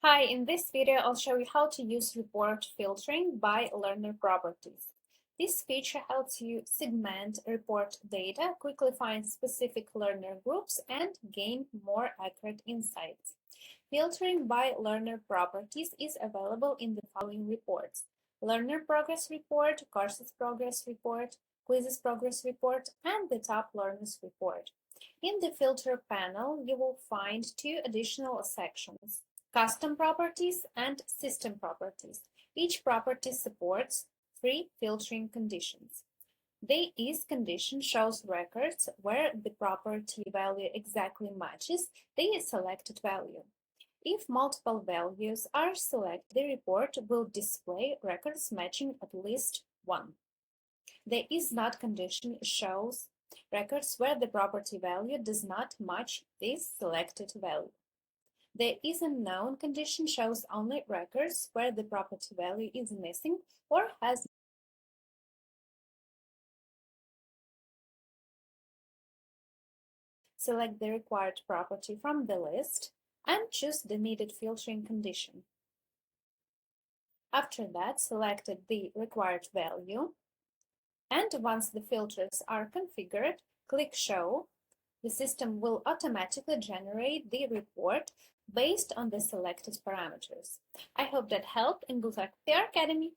Hi, in this video I'll show you how to use report filtering by learner properties. This feature helps you segment report data, quickly find specific learner groups, and gain more accurate insights. Filtering by learner properties is available in the following reports: Learner Progress Report, Courses Progress Report, Quizzes Progress Report, and the Top Learners Report. In the Filter panel, you will find two additional sections: Custom Properties and System Properties. Each property supports three filtering conditions. The is condition shows records where the property value exactly matches the selected value. If multiple values are selected, the report will display records matching at least one. The is not condition shows records where the property value does not match this selected value. The is unknown condition shows only records where the property value is missing or has. Select the required property from the list and choose the needed filtering condition. After that, select the required value, and once the filters are configured, click Show. The system will automatically generate the report based on the selected parameters. I hope that helped, and good luck with your Academy!